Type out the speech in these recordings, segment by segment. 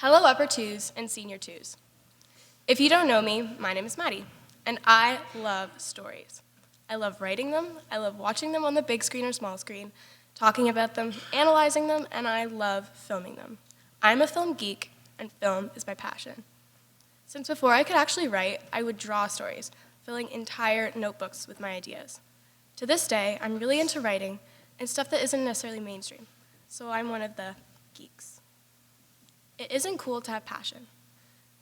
Hello, Upper Twos and Senior Twos. If you don't know me, my name is Maddie, and I love stories. I love writing them, I love watching them on the big screen or small screen, talking about them, analyzing them, and I love filming them. I'm a film geek, and film is my passion. Since before I could actually write, I would draw stories, filling entire notebooks with my ideas. To this day, I'm really into writing and stuff that isn't necessarily mainstream, so I'm one of the geeks. It isn't cool to have passion.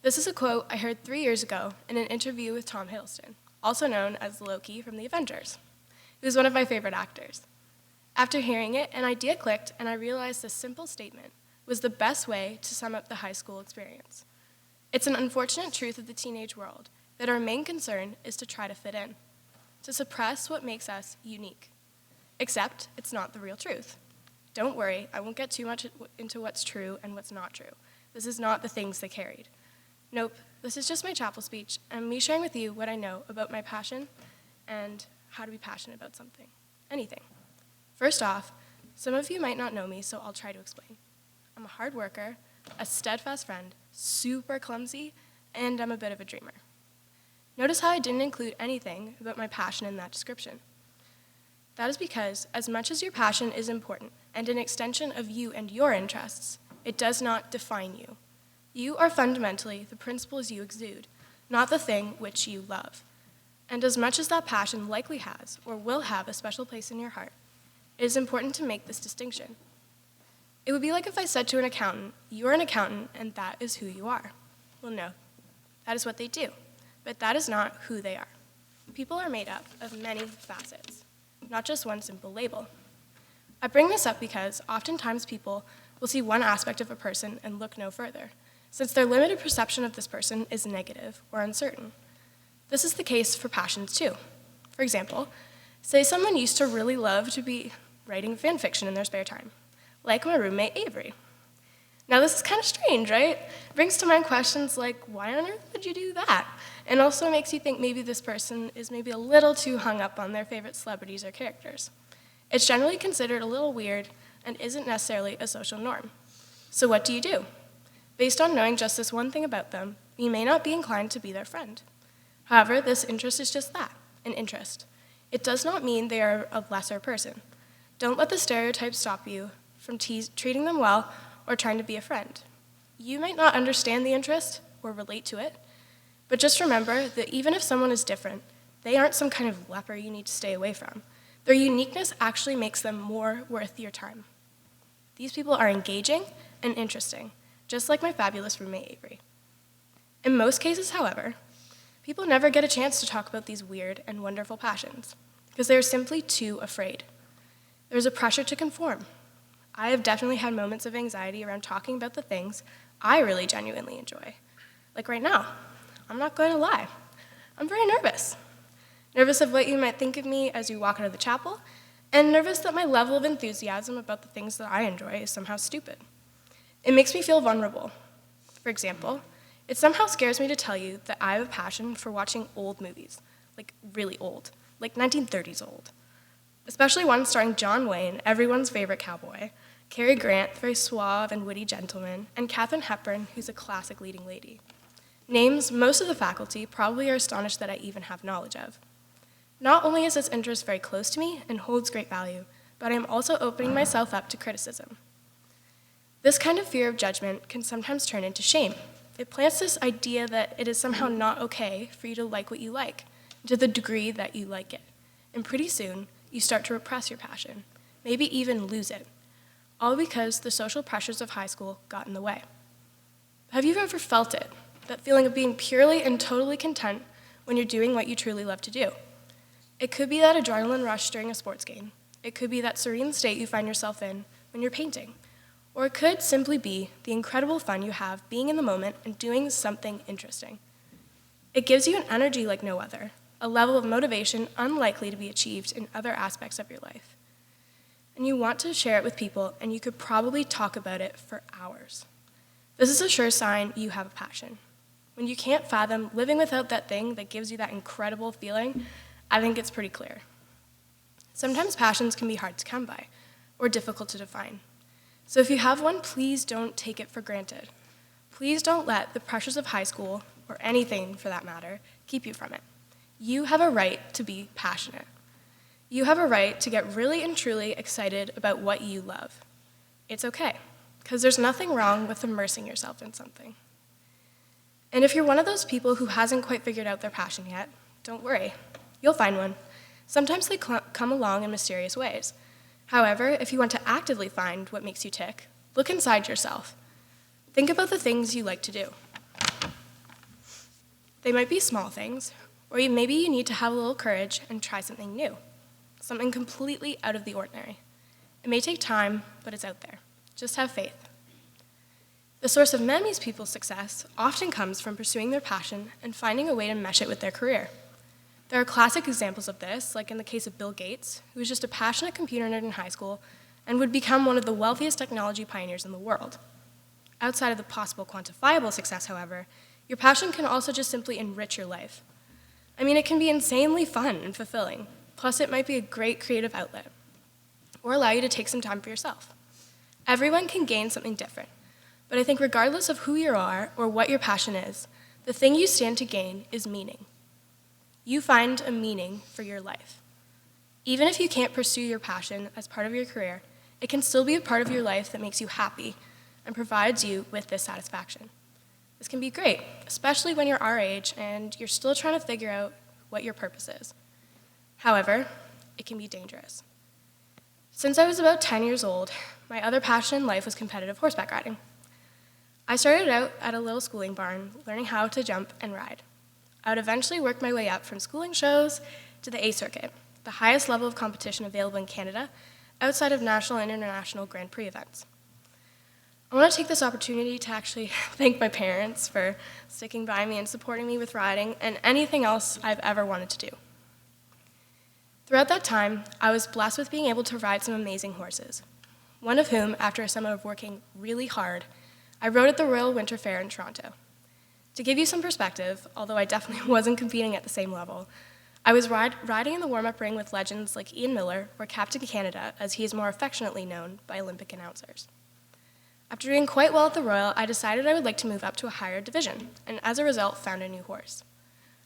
This is a quote I heard 3 years ago in an interview with Tom Hiddleston, also known as Loki from the Avengers, who's one of my favorite actors. After hearing it, an idea clicked, and I realized this simple statement was the best way to sum up the high school experience. It's an unfortunate truth of the teenage world that our main concern is to try to fit in, to suppress what makes us unique. Except it's not the real truth. Don't worry, I won't get too much into what's true and what's not true. This is not the things they carried. Nope, this is just my chapel speech and me sharing with you what I know about my passion and how to be passionate about something, anything. First off, some of you might not know me, so I'll try to explain. I'm a hard worker, a steadfast friend, super clumsy, and I'm a bit of a dreamer. Notice how I didn't include anything about my passion in that description. That is because, as much as your passion is important and an extension of you and your interests, it does not define you. You are fundamentally the principles you exude, not the thing which you love. And as much as that passion likely has or will have a special place in your heart, it is important to make this distinction. It would be like if I said to an accountant, "You are an accountant and that is who you are." Well, no, that is what they do, but that is not who they are. People are made up of many facets, not just one simple label. I bring this up because oftentimes people will see one aspect of a person and look no further, since their limited perception of this person is negative or uncertain. This is the case for passions too. For example, say someone used to really love to be writing fan fiction in their spare time, like my roommate Avery. Now this is kind of strange, right? It brings to mind questions like, why on earth would you do that? And also makes you think maybe this person is maybe a little too hung up on their favorite celebrities or characters. It's generally considered a little weird and isn't necessarily a social norm. So what do you do? Based on knowing just this one thing about them, you may not be inclined to be their friend. However, this interest is just that, an interest. It does not mean they are a lesser person. Don't let the stereotypes stop you from treating them well or trying to be a friend. You might not understand the interest or relate to it, but just remember that even if someone is different, they aren't some kind of leper you need to stay away from. Their uniqueness actually makes them more worth your time. These people are engaging and interesting, just like my fabulous roommate Avery. In most cases, however, people never get a chance to talk about these weird and wonderful passions because they are simply too afraid. There's a pressure to conform. I have definitely had moments of anxiety around talking about the things I really genuinely enjoy. Like right now, I'm not going to lie. I'm very nervous. Nervous of what you might think of me as you walk out of the chapel, and nervous that my level of enthusiasm about the things that I enjoy is somehow stupid. It makes me feel vulnerable. For example, it somehow scares me to tell you that I have a passion for watching old movies, like really old, like 1930s old. Especially one starring John Wayne, everyone's favorite cowboy, Cary Grant, the very suave and witty gentleman, and Katharine Hepburn, who's a classic leading lady. Names most of the faculty probably are astonished that I even have knowledge of. Not only is this interest very close to me and holds great value, but I am also opening myself up to criticism. This kind of fear of judgment can sometimes turn into shame. It plants this idea that it is somehow not okay for you to like what you like, to the degree that you like it. And pretty soon, you start to repress your passion, maybe even lose it, all because the social pressures of high school got in the way. Have you ever felt it, that feeling of being purely and totally content when you're doing what you truly love to do? It could be that adrenaline rush during a sports game. It could be that serene state you find yourself in when you're painting. Or it could simply be the incredible fun you have being in the moment and doing something interesting. It gives you an energy like no other, a level of motivation unlikely to be achieved in other aspects of your life. And you want to share it with people, and you could probably talk about it for hours. This is a sure sign you have a passion. When you can't fathom living without that thing that gives you that incredible feeling, I think it's pretty clear. Sometimes passions can be hard to come by or difficult to define. So if you have one, please don't take it for granted. Please don't let the pressures of high school, or anything for that matter, keep you from it. You have a right to be passionate. You have a right to get really and truly excited about what you love. It's okay, because there's nothing wrong with immersing yourself in something. And if you're one of those people who hasn't quite figured out their passion yet, don't worry, you'll find one. Sometimes they come along in mysterious ways. However, if you want to actively find what makes you tick, look inside yourself. Think about the things you like to do. They might be small things, or maybe you need to have a little courage and try something new, something completely out of the ordinary. It may take time, but it's out there. Just have faith. The source of many people's success often comes from pursuing their passion and finding a way to mesh it with their career. There are classic examples of this, like in the case of Bill Gates, who was just a passionate computer nerd in high school and would become one of the wealthiest technology pioneers in the world. Outside of the possible quantifiable success, however, your passion can also just simply enrich your life. I mean, it can be insanely fun and fulfilling, plus it might be a great creative outlet, or allow you to take some time for yourself. Everyone can gain something different, but I think regardless of who you are or what your passion is, the thing you stand to gain is meaning. You find a meaning for your life. Even if you can't pursue your passion as part of your career, it can still be a part of your life that makes you happy and provides you with this satisfaction. This can be great, especially when you're our age and you're still trying to figure out what your purpose is. However, it can be dangerous. Since I was about 10 years old, my other passion in life was competitive horseback riding. I started out at a little schooling barn, learning how to jump and ride. I would eventually work my way up from schooling shows to the A circuit, the highest level of competition available in Canada, outside of national and international Grand Prix events. I want to take this opportunity to actually thank my parents for sticking by me and supporting me with riding and anything else I've ever wanted to do. Throughout that time, I was blessed with being able to ride some amazing horses, one of whom, after a summer of working really hard, I rode at the Royal Winter Fair in Toronto. To give you some perspective, although I definitely wasn't competing at the same level, I was riding in the warm-up ring with legends like Ian Miller, or Captain Canada, as he is more affectionately known by Olympic announcers. After doing quite well at the Royal, I decided I would like to move up to a higher division, and as a result, found a new horse.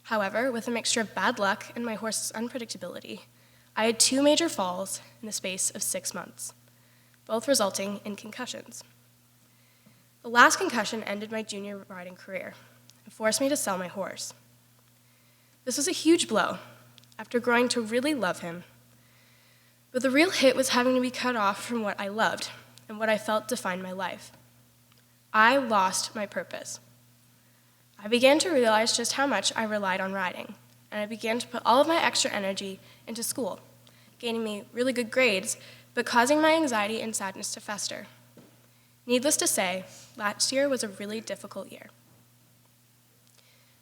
However, with a mixture of bad luck and my horse's unpredictability, I had 2 major falls in the space of 6 months, both resulting in concussions. The last concussion ended my junior riding career and forced me to sell my horse. This was a huge blow, after growing to really love him. But the real hit was having to be cut off from what I loved and what I felt defined my life. I lost my purpose. I began to realize just how much I relied on riding, and I began to put all of my extra energy into school, gaining me really good grades, but causing my anxiety and sadness to fester. Needless to say, last year was a really difficult year.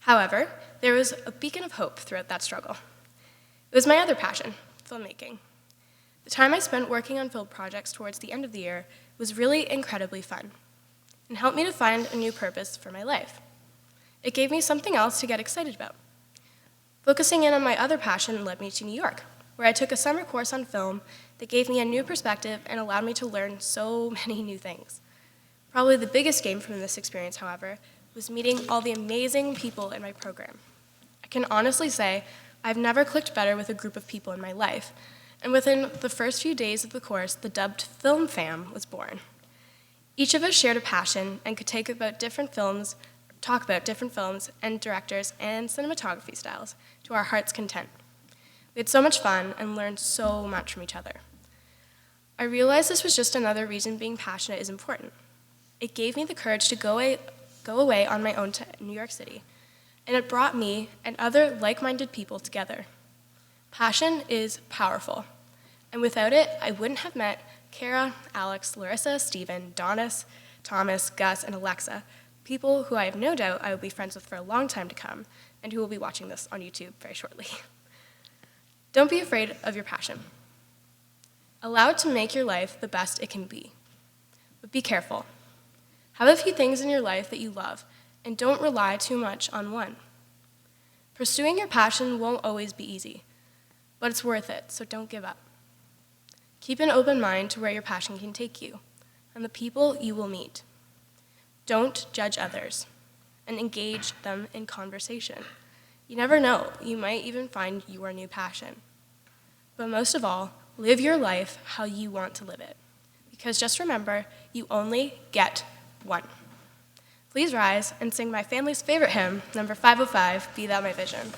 However, there was a beacon of hope throughout that struggle. It was my other passion, filmmaking. The time I spent working on film projects towards the end of the year was really incredibly fun and helped me to find a new purpose for my life. It gave me something else to get excited about. Focusing in on my other passion led me to New York, where I took a summer course on film that gave me a new perspective and allowed me to learn so many new things. Probably the biggest gain from this experience, however, was meeting all the amazing people in my program. I can honestly say I've never clicked better with a group of people in my life, and within the first few days of the course, the dubbed Film Fam was born. Each of us shared a passion and could talk about different films and directors and cinematography styles to our heart's content. We had so much fun and learned so much from each other. I realized this was just another reason being passionate is important. It gave me the courage to go away on my own to New York City, and it brought me and other like-minded people together. Passion is powerful, and without it, I wouldn't have met Kara, Alex, Larissa, Stephen, Donis, Thomas, Gus, and Alexa, people who I have no doubt I will be friends with for a long time to come, and who will be watching this on YouTube very shortly. Don't be afraid of your passion. Allow it to make your life the best it can be. But be careful. Have a few things in your life that you love, and don't rely too much on one. Pursuing your passion won't always be easy, but it's worth it, so don't give up. Keep an open mind to where your passion can take you, and the people you will meet. Don't judge others, and engage them in conversation. You never know, you might even find your new passion. But most of all, live your life how you want to live it. Because just remember, you only get one. Please rise and sing my family's favorite hymn, number 505, Be Thou My Vision.